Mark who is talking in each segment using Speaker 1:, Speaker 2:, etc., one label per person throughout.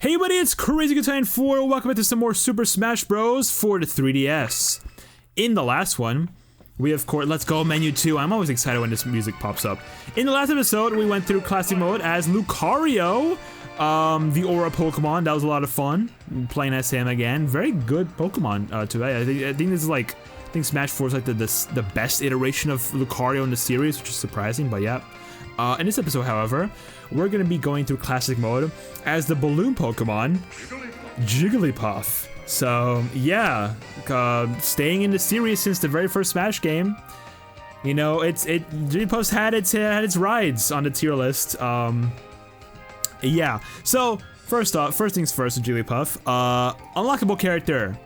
Speaker 1: Hey buddy, it's Crazy Good Time 4. Welcome back to some more Super Smash Bros. For the 3DS. In the last one, we of course, let's go menu 2. I'm always excited when this music pops up. In the last episode, we went through classic mode as Lucario, the Aura Pokemon. That was a lot of fun. Playing as him again. Very good Pokemon today. I think this is like, I think Smash 4 is like the best iteration of Lucario in the series, which is surprising, but yeah. In this episode, however, we're going to be going through classic mode as the balloon Pokemon, Jigglypuff. So, yeah, staying in the series since the very first Smash game. You know, Jigglypuff's had its rides on the tier list. Yeah. So, first things first with Jigglypuff. Unlockable character.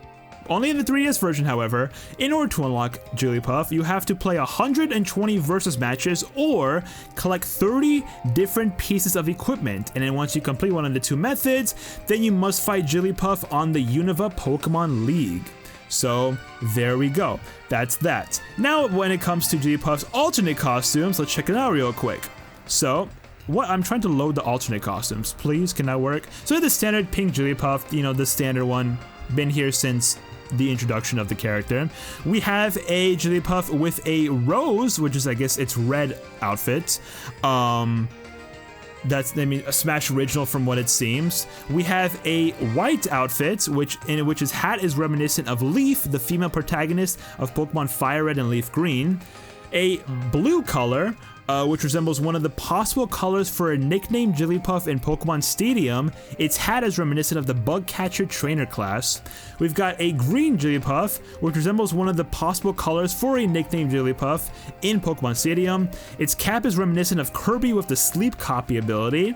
Speaker 1: Only in the 3DS version, however. In order to unlock Jigglypuff, you have to play 120 versus matches or collect 30 different pieces of equipment. And then once you complete one of the two methods, then you must fight Jigglypuff on the Unova Pokemon League. So, there we go. That's that. Now, when it comes to Jigglypuff's alternate costumes, let's check it out real quick. So, I'm trying to load the alternate costumes. Please, can that work? So, the standard pink Jigglypuff, you know, the standard one, been here since the introduction of the character. We have a Jigglypuff with a rose, which is, I guess, its red outfit. That's, I mean, a Smash original from what it seems. We have a white outfit, which his hat is reminiscent of Leaf, the female protagonist of Pokemon Fire Red and Leaf Green. A blue color, which resembles one of the possible colors for a nickname Jigglypuff in Pokemon Stadium. Its hat is reminiscent of the Bug Catcher Trainer class. We've got a green Jigglypuff, which resembles one of the possible colors for a nickname Jigglypuff in Pokemon Stadium. Its cap is reminiscent of Kirby with the Sleep Copy ability.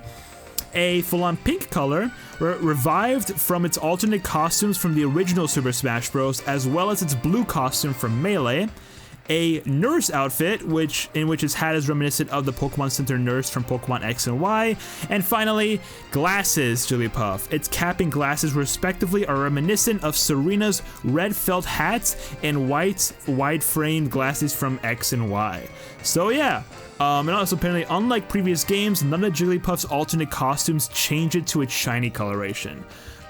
Speaker 1: A full-on pink color, revived from its alternate costumes from the original Super Smash Bros., as well as its blue costume from Melee. A nurse outfit, in which his hat is reminiscent of the Pokemon Center nurse from Pokemon X and Y. And finally, glasses Jigglypuff. Its cap and glasses respectively are reminiscent of Serena's red felt hats and white wide-framed glasses from X and Y. So yeah, and also apparently, unlike previous games, none of Jigglypuff's alternate costumes change it to its shiny coloration.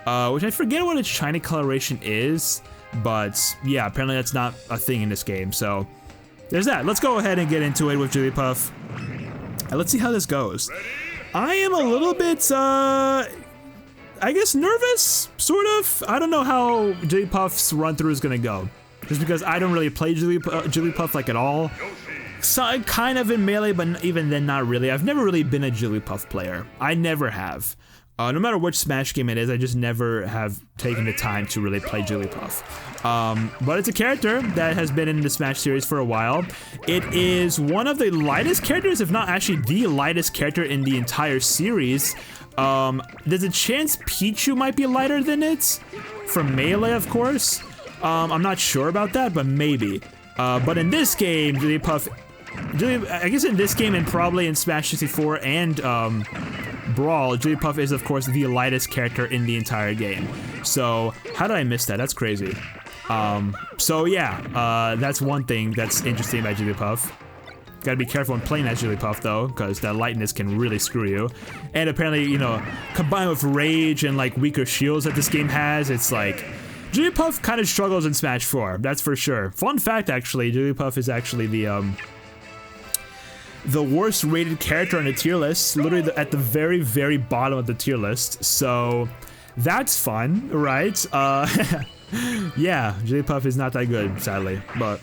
Speaker 1: Which I forget what its shiny coloration is. But yeah, apparently that's not a thing in this game, so there's that. Let's go ahead and get into it with Jigglypuff. And let's see how this goes. I am a little bit, I guess nervous, sort of. I don't know how Jigglypuff's run-through is gonna go. Just because I don't really play Jigglypuff like at all. So, kind of in Melee, but even then not really. I've never really been a Jigglypuff player. I never have. No matter which Smash game it is, I just never have taken the time to really play Jigglypuff. But it's a character that has been in the Smash series for a while. It is one of the lightest characters, if not actually the lightest character in the entire series. There's a chance Pichu might be lighter than it, from Melee, of course. I'm not sure about that, but maybe. But in this game, Jigglypuff, I guess in this game and probably in Smash 64 and Brawl, Jigglypuff is of course the lightest character in the entire game. So how did I miss that? That's crazy. So yeah, that's one thing that's interesting about Jigglypuff. Gotta be careful when playing as Jigglypuff though, because that lightness can really screw you. And apparently, you know, combined with Rage and like weaker shields that this game has, it's like Jigglypuff kind of struggles in Smash 4, that's for sure. Fun fact actually, Jigglypuff is actually the worst rated character on the tier list, literally at the very, very bottom of the tier list. So that's fun, right? Yeah, Jigglypuff is not that good, sadly. But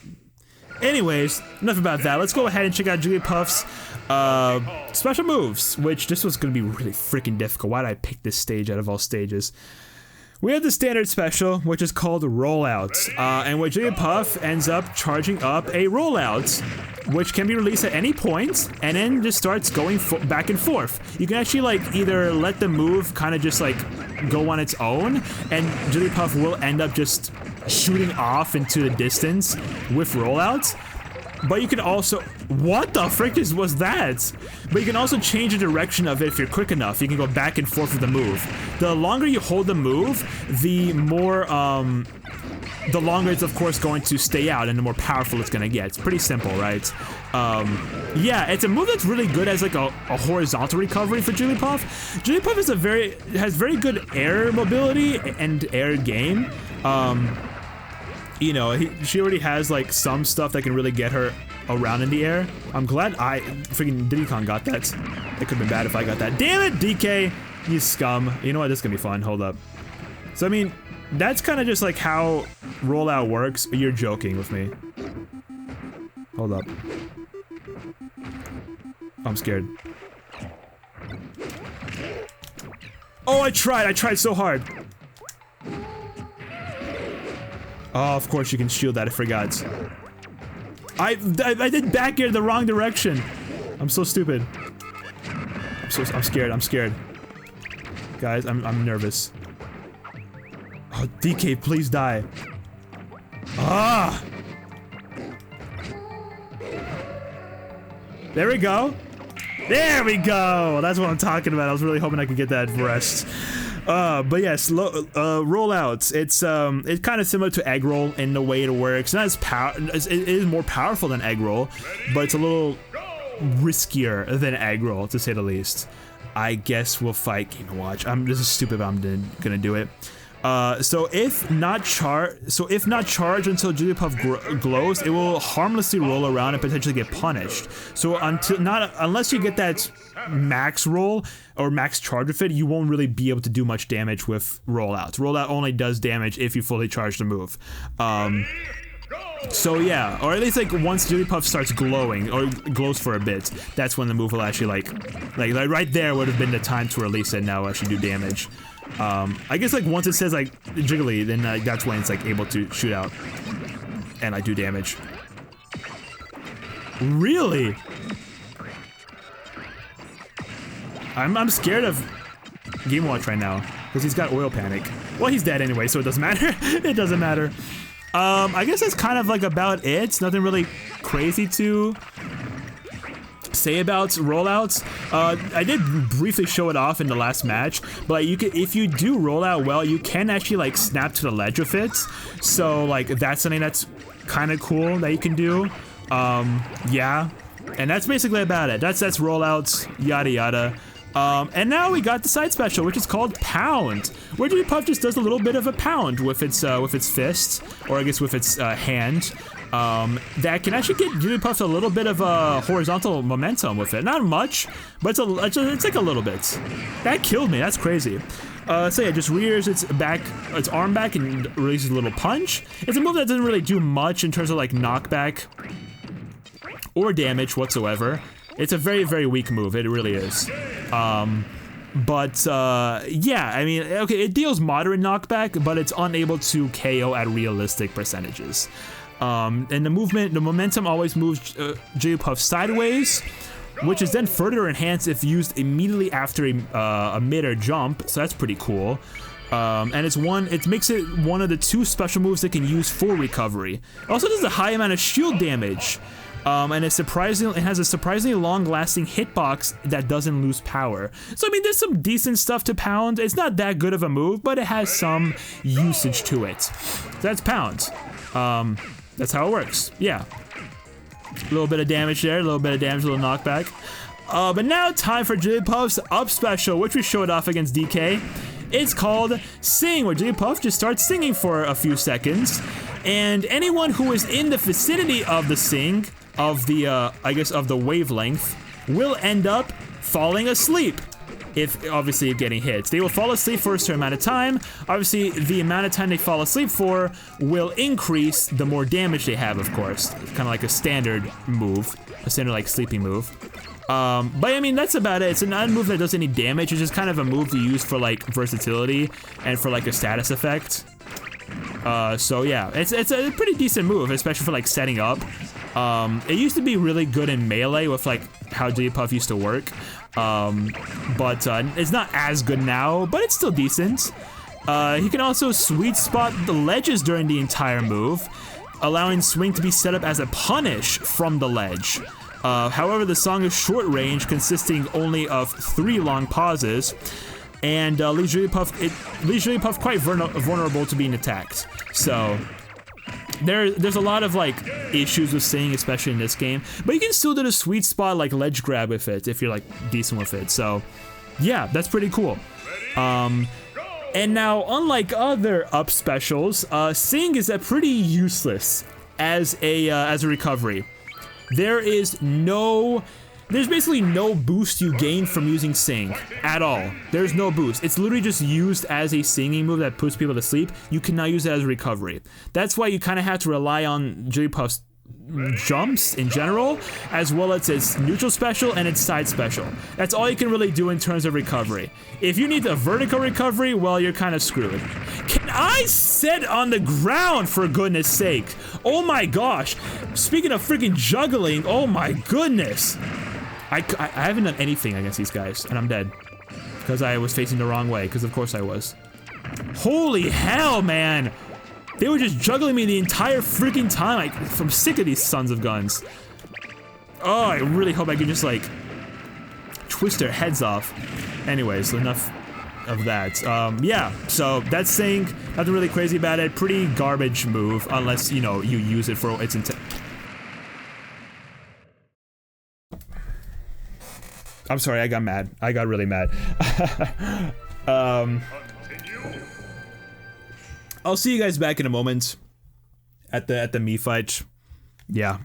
Speaker 1: anyways, enough about that. Let's go ahead and check out Jigglypuff's special moves, which this was gonna be really freaking difficult. Why did I pick this stage out of all stages? We have the standard special, which is called Rollout, and where Jigglypuff ends up charging up a Rollout, which can be released at any point, and then just starts going back and forth. You can actually like either let the move kind of just like go on its own, and Jigglypuff will end up just shooting off into the distance with Rollouts. But you can also, what the frick was that? But you can also change the direction of it if you're quick enough. You can go back and forth with the move. The longer you hold the move, the more the longer it's of course going to stay out and the more powerful it's gonna get. It's pretty simple, right? Yeah, it's a move that's really good as like a horizontal recovery for Jigglypuff. Jigglypuff is has very good air mobility and air game. You know, she already has like some stuff that can really get her around in the air. I'm glad I freaking Diddy Kong got that. It could've been bad if I got that. Damn it, DK, you scum. You know what, this is gonna be fun, hold up. So I mean, that's kind of just like how rollout works. You're joking with me. Hold up. I'm scared. Oh, I tried so hard. Oh, of course you can shield that, I forgot. I did back air the wrong direction. I'm so stupid. I'm scared. Guys, I'm nervous. Oh, DK, please die. Ah! There we go. There we go! That's what I'm talking about. I was really hoping I could get that rest. But yes, rollouts. It's kind of similar to egg roll in the way it works. Not as it is more powerful than egg roll, but it's a little riskier than egg roll, to say the least. I guess we'll fight Game & Watch. This is stupid, but I'm gonna do it. So if not charged until Jigglypuff glows, it will harmlessly roll around and potentially get punished. So unless you get that max roll or max charge with it, you won't really be able to do much damage with rollouts. Rollout only does damage if you fully charge the move. So yeah, or at least like once Jigglypuff starts glowing or glows for a bit, that's when the move will actually like right there would have been the time to release it. Now actually do damage. I guess like once it says like Jiggly, then that's when it's like able to shoot out, and I do damage. Really? I'm scared of Game Watch right now because he's got oil panic. Well, he's dead anyway, so it doesn't matter. It doesn't matter. I guess that's kind of like about it. Nothing really crazy to say about rollouts. I did briefly show it off in the last match, but you can, if you do rollout well, you can actually like snap to the ledge with it. So like that's something that's kind of cool that you can do. Yeah, and that's basically about it. That's rollouts, yada yada. And now we got the side special, which is called Pound, where Jigglypuff just does a little bit of a pound with its fist, or I guess with its hand. That can actually get Jigglypuff a little bit of horizontal momentum with it. Not much, but it's like a little bit. That killed me. That's crazy. So yeah, just rears its arm back and releases a little punch. It's a move that doesn't really do much in terms of like knockback or damage whatsoever. It's a very, very weak move. It really is. Yeah, I mean, okay, it deals moderate knockback, but it's unable to KO at realistic percentages. And the momentum always moves Jigglypuff sideways, which is then further enhanced if used immediately after a mid-air jump, so that's pretty cool. And it makes it one of the 2 special moves that can use for recovery. It also does a high amount of shield damage. And it has a surprisingly long-lasting hitbox that doesn't lose power. So I mean, there's some decent stuff to Pound. It's not that good of a move, but it has some usage to it. So that's Pound. That's how it works. Yeah. A little bit of damage there, a little bit of damage, a little knockback. But now time for Jigglypuff's up special, which we showed off against DK. It's called Sing, where Jigglypuff just starts singing for a few seconds, and anyone who is in the vicinity of the sing, of the, I guess of the wavelength, will end up falling asleep. If obviously getting hits. They will fall asleep for a certain amount of time. Obviously, the amount of time they fall asleep for will increase the more damage they have, of course. Kind of like a standard move, a standard like sleeping move. But I mean, that's about it. It's not a move that does any damage. It's just kind of a move to use for like versatility and for like a status effect. So yeah, it's a pretty decent move, especially for like setting up. It used to be really good in melee with like how Jigglypuff used to work. But it's not as good now, but it's still decent. He can also sweet spot the ledges during the entire move, allowing swing to be set up as a punish from the ledge. However, the song is short range, consisting only of 3 long pauses, and leaves Jigglypuff quite vulnerable to being attacked. So there's a lot of like issues with singing, especially in this game, but you can still do the sweet spot like ledge grab with it if you're like decent with it. So yeah, that's pretty cool. And now, unlike other up specials, Sing is pretty useless as a recovery. There's basically no boost you gain from using Sing at all. There's no boost. It's literally just used as a singing move that puts people to sleep. You cannot use it as a recovery. That's why you kind of have to rely on Jigglypuff's jumps in general, as well as its neutral special and its side special. That's all you can really do in terms of recovery. If you need a vertical recovery, well, you're kind of screwed. Can I sit on the ground, for goodness sake? Oh my gosh. Speaking of freaking juggling, oh my goodness. I haven't done anything against these guys, and I'm dead. Because I was facing the wrong way, because of course I was. Holy hell, man. They were just juggling me the entire freaking time. I'm sick of these sons of guns. Oh, I really hope I can just, like, twist their heads off. Anyways, enough of that. Yeah, so that's Sing. Nothing really crazy about it. Pretty garbage move, unless, you know, you use it for its intent. I'm sorry, I got mad. I got really mad. I'll see you guys back in a moment at the Mii fight. Yeah.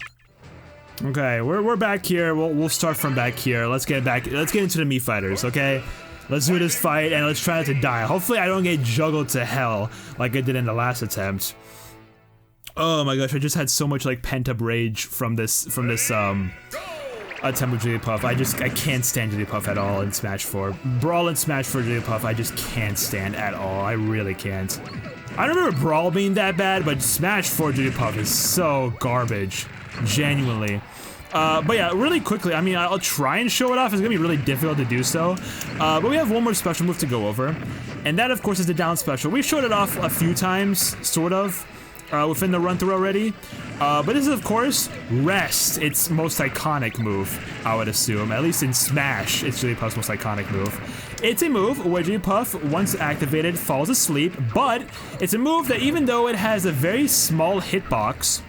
Speaker 1: Okay, we're back here. We'll start from back here. Let's get into the Mii fighters, okay? Let's do this fight and let's try not to die. Hopefully I don't get juggled to hell like I did in the last attempt. Oh my gosh, I just had so much like pent-up rage from this attempt with Jigglypuff. I can't stand Jigglypuff at all in Smash 4. Brawl and Smash 4 Jigglypuff, I just can't stand at all. I really can't. I don't remember Brawl being that bad, but Smash 4 Jigglypuff is so garbage. Genuinely. But yeah, really quickly, I mean, I'll try and show it off. It's gonna be really difficult to do so. But we have one more special move to go over. And that, of course, is the down special. We showed it off a few times, sort of, within the run-through already. But this is, of course, Rest. Its most iconic move, I would assume. At least in Smash, it's Jigglypuff's most iconic move. It's a move where Jigglypuff, once activated, falls asleep, but it's a move that even though it has a very small hitbox,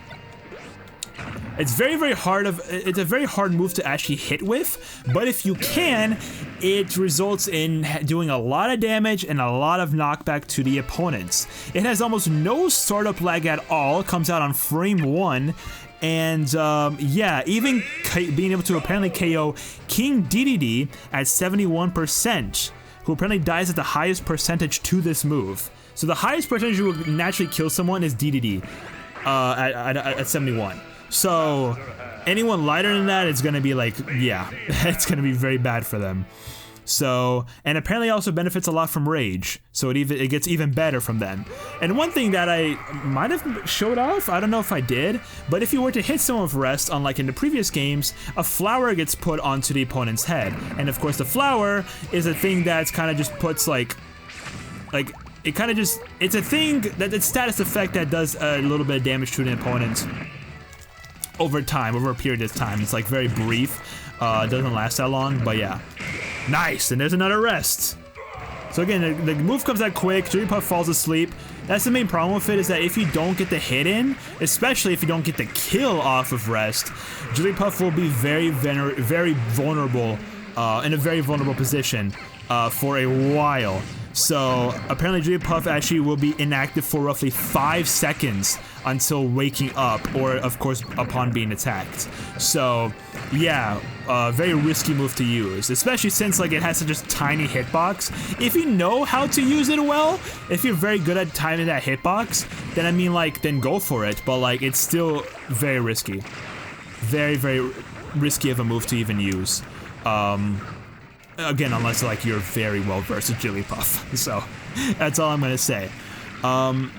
Speaker 1: it's it's a very hard move to actually hit with, but if you can, it results in doing a lot of damage and a lot of knockback to the opponents. It has almost no startup lag at all, comes out on frame 1, and yeah, even being able to apparently KO King DDD at 71%, who apparently dies at the highest percentage to this move. So the highest percentage you will naturally kill someone is DDD at 71. So anyone lighter than that, it's gonna be like, yeah, it's gonna be very bad for them. So, and apparently also benefits a lot from Rage, so it gets even better from them. And one thing that I might have showed off, I don't know if I did, but if you were to hit someone with Rest, unlike in the previous games, a flower gets put onto the opponent's head. And of course the flower is a thing that's kind of just puts like it kind of just, it's a thing that it's status effect that does a little bit of damage to the opponent over time, over a period of time. It's like very brief, doesn't last that long, but yeah. Nice, and there's another Rest. So again, the move comes out quick, Jigglypuff falls asleep. That's the main problem with it, is that if you don't get the hit in, especially if you don't get the kill off of Rest, Jigglypuff will be very vulnerable, in a very vulnerable position for a while. So apparently Jigglypuff actually will be inactive for roughly 5 seconds until waking up, or of course upon being attacked. So yeah, very risky move to use, especially since like it has such a tiny hitbox. If you know how to use it well, if you're very good at timing that hitbox, then I mean like, then go for it, but like it's still very risky. Very risky of a move to even use. Again, unless like you're very well versed with Jigglypuff. So that's all I'm gonna say. And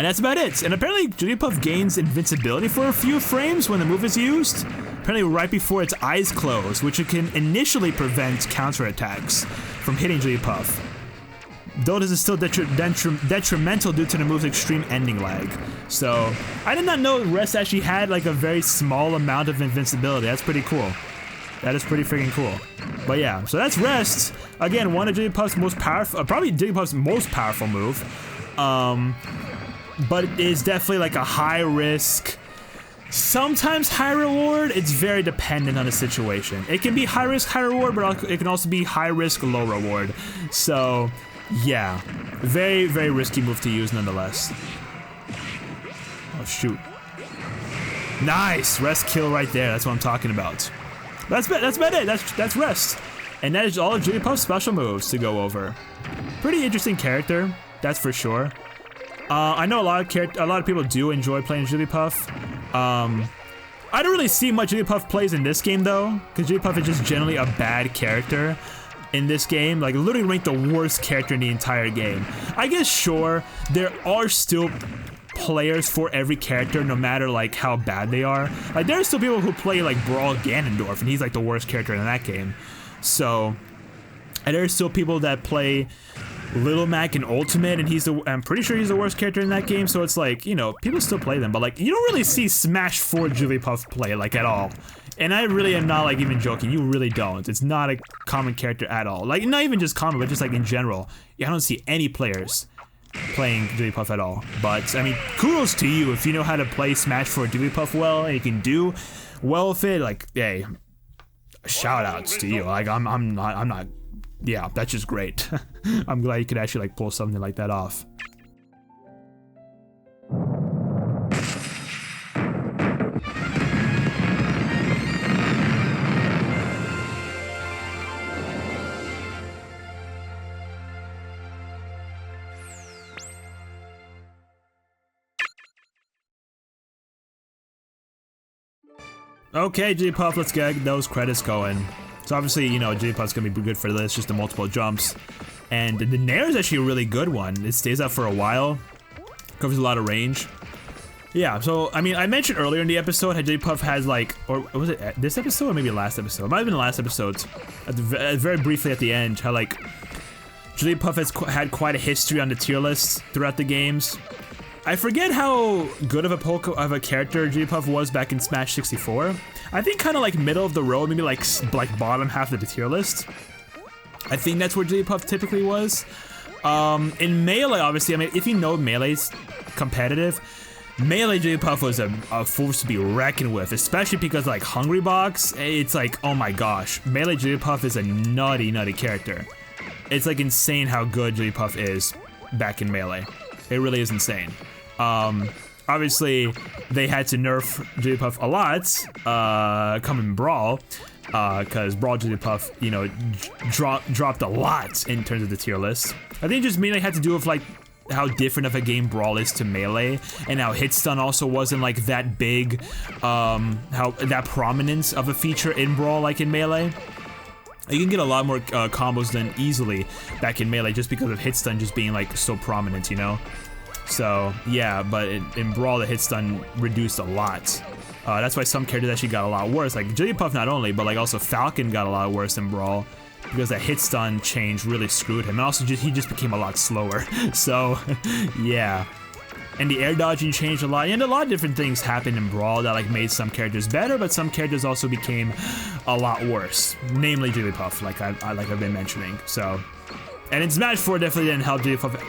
Speaker 1: that's about it. And apparently Jigglypuff gains invincibility for a few frames when the move is used. Apparently right before its eyes close, which it can initially prevent counterattacks from hitting Jigglypuff. Though this is still detrimental due to the move's extreme ending lag. So I did not know Rest actually had like a very small amount of invincibility. That's pretty cool. That is pretty freaking cool. But yeah, so that's Rest. Again, one of Jigglypuff's most powerful, probably Jigglypuff's most powerful move. but it is definitely like a high risk, sometimes high reward. It's very dependent on the situation. It can be high risk, high reward, but it can also be high risk, low reward. So, yeah, very, very risky move to use nonetheless. Oh, shoot. Nice! Rest kill right there. That's what I'm talking about. That's about it. That's rest. And that is all of Jigglypuff's special moves to go over. Pretty interesting character, that's for sure. I know a lot of people do enjoy playing Jigglypuff. I don't really see much Jigglypuff plays in this game though, because Jigglypuff is just generally a bad character in this game. Like literally ranked the worst character in the entire game. I guess sure, there are still players for every character, no matter like how bad they are. Like there are still people who play like Brawl Ganondorf, and he's like the worst character in that game. So, and there are still people that play Little Mac in Ultimate, and I'm pretty sure he's the worst character in that game. So it's like, you know, people still play them, but like you don't really see Smash 4 Jigglypuff play like at all. And I really am not like even joking. You really don't. It's not a common character at all. Like not even just common, but just like in general. I don't see any players playing Jigglypuff at all. But I mean, kudos to you if you know how to play Smash 4 Jigglypuff well, and you can do well with it. Like, hey, shout outs to you. Like I'm not. Yeah, that's just great. I'm glad you could actually like pull something like that off. Okay, Jigglypuff, let's get those credits going. So obviously, you know, Jigglypuff's gonna be good for this, just the multiple jumps. And the Nair is actually a really good one. It stays out for a while, covers a lot of range. Yeah, so, I mean, I mentioned earlier in the episode how Jigglypuff has like, or was it this episode or maybe last episode? It might have been the last episode, very briefly at the end, how like, Jigglypuff has had quite a history on the tier list throughout the games. I forget how good of a character Jigglypuff was back in Smash 64. I think kind of like middle of the road, maybe like bottom half of the tier list. I think that's where Jigglypuff typically was. In Melee, obviously, I mean, if you know Melee's competitive, Melee Jigglypuff was a force to be reckoned with, especially because like Hungry Box, it's like, oh my gosh, Melee Jigglypuff is a nutty character. It's like insane how good Jigglypuff is back in Melee. It really is insane. Obviously, they had to nerf Jigglypuff a lot, coming in Brawl, because Brawl Jigglypuff, you know, dropped a lot in terms of the tier list. I think just mainly had to do with like how different of a game Brawl is to Melee, and how hit stun also wasn't like that big, how that prominence of a feature in Brawl like in Melee. You can get a lot more combos done easily back in Melee just because of hit stun just being like so prominent, you know? So yeah, but in Brawl the hit stun reduced a lot. That's why some characters actually got a lot worse. Like Jigglypuff not only, but like also Falcon got a lot worse in Brawl because that hit stun change really screwed him. And also he just became a lot slower. So yeah. And the air dodging changed a lot, and a lot of different things happened in Brawl that like made some characters better, but some characters also became a lot worse. Namely Jigglypuff, like I've been mentioning. So, and in Smash 4 definitely didn't help Jigglypuff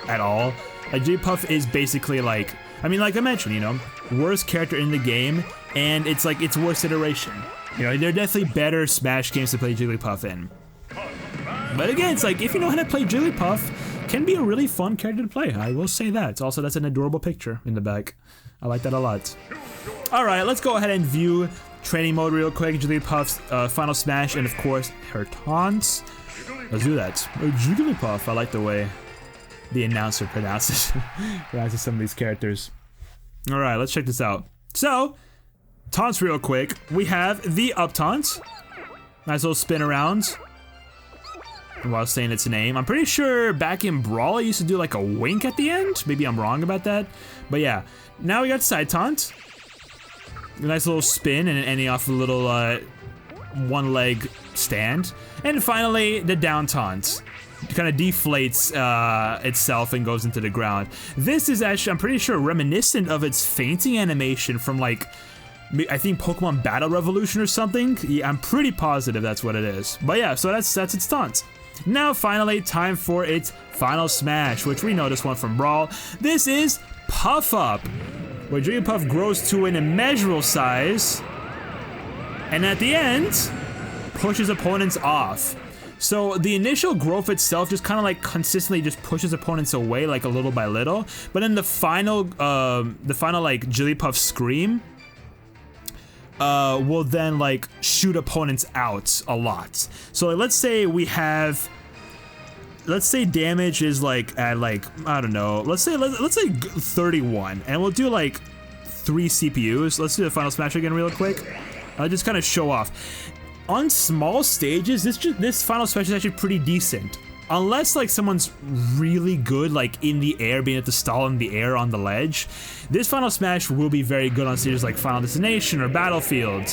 Speaker 1: at all. Like Jigglypuff is basically like, I mean, like I mentioned, you know, worst character in the game, and it's like its worst iteration. You know, there are definitely better Smash games to play Jigglypuff in. But again, it's like if you know how to play Jigglypuff, can be a really fun character to play. I will say that. Also, that's an adorable picture in the back. I like that a lot. Alright, let's go ahead and view training mode real quick. Jigglypuff's final smash, and of course, her taunts. Let's do that. Oh, Jigglypuff. I like the way the announcer pronounces some of these characters. Alright, let's check this out. So, taunts real quick. We have the up taunt. Nice little spin around while saying its name. I'm pretty sure back in Brawl I used to do like a wink at the end. Maybe I'm wrong about that. But yeah, now we got side taunt. A nice little spin and ending off a little one leg stand. And finally, the down taunt. It kind of deflates itself and goes into the ground. This is actually, I'm pretty sure, reminiscent of its fainting animation from like, I think Pokemon Battle Revolution or something. Yeah, I'm pretty positive that's what it is. But yeah, so that's its taunt. Now finally, time for its final smash, which we know this one from Brawl. This is Puff Up, where Jigglypuff grows to an immeasurable size, and at the end, pushes opponents off. So the initial growth itself just kind of like consistently just pushes opponents away like a little by little, but then the final like Jigglypuff scream will then like shoot opponents out a lot. So like, let's say damage is like at like, I don't know, let's say 31, and we'll do like 3 CPUs. Let's do the final smash again real quick. I'll just kind of show off. On small stages, this final smash is actually pretty decent. Unless like someone's really good like in the air, being able to stall in the air on the ledge, this final smash will be very good on stages like Final Destination or Battlefield.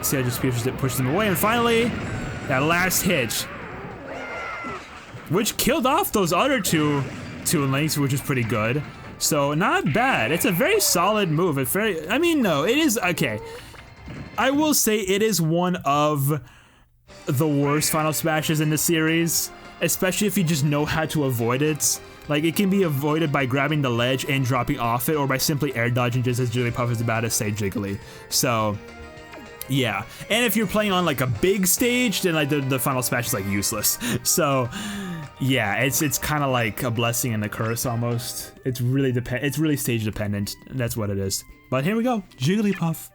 Speaker 1: See, I just pushed them away, and finally, that last hit, which killed off those other two links, which is pretty good. So not bad. It's a very solid move. It is okay. I will say it is one of the worst final smashes in the series, especially if you just know how to avoid it. Like, it can be avoided by grabbing the ledge and dropping off it, or by simply air dodging just as Jigglypuff is about to say Jiggly. So, yeah. And if you're playing on like a big stage, then like the final smash is like useless. So, yeah, it's kind of like a blessing and a curse almost. It's really stage dependent. That's what it is. But here we go, Jigglypuff.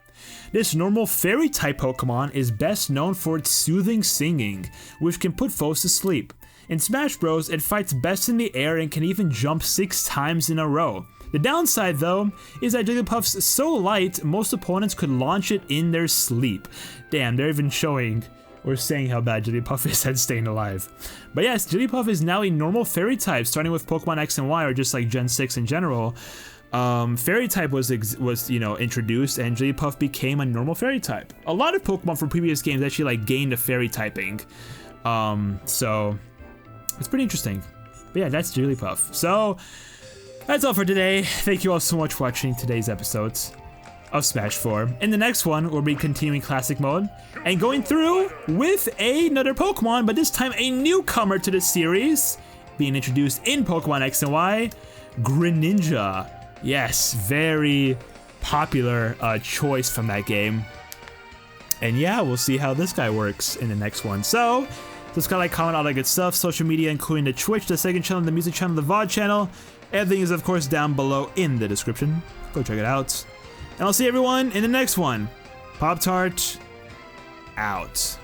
Speaker 1: This normal fairy type Pokemon is best known for its soothing singing, which can put foes to sleep. In Smash Bros, it fights best in the air and can even jump 6 times in a row. The downside though, is that Jigglypuff's so light, most opponents could launch it in their sleep. Damn, they're even showing or saying how bad Jigglypuff is at staying alive. But yes, Jigglypuff is now a normal fairy type, starting with Pokemon X and Y, or just like Gen 6 in general. Fairy type was introduced, and Jigglypuff became a normal fairy type. A lot of Pokemon from previous games actually like gained a fairy typing. So it's pretty interesting. But yeah, that's Jigglypuff. So that's all for today. Thank you all so much for watching today's episodes of Smash 4. In the next one, we'll be continuing Classic Mode and going through with another Pokemon, but this time a newcomer to the series, being introduced in Pokemon X and Y, Greninja. Yes, very popular choice from that game. And yeah, we'll see how this guy works in the next one. So, subscribe, like, comment, all that good stuff. Social media, including the Twitch, the second channel, the music channel, the VOD channel. Everything is, of course, down below in the description. Go check it out. And I'll see everyone in the next one. Pop-Tart, out.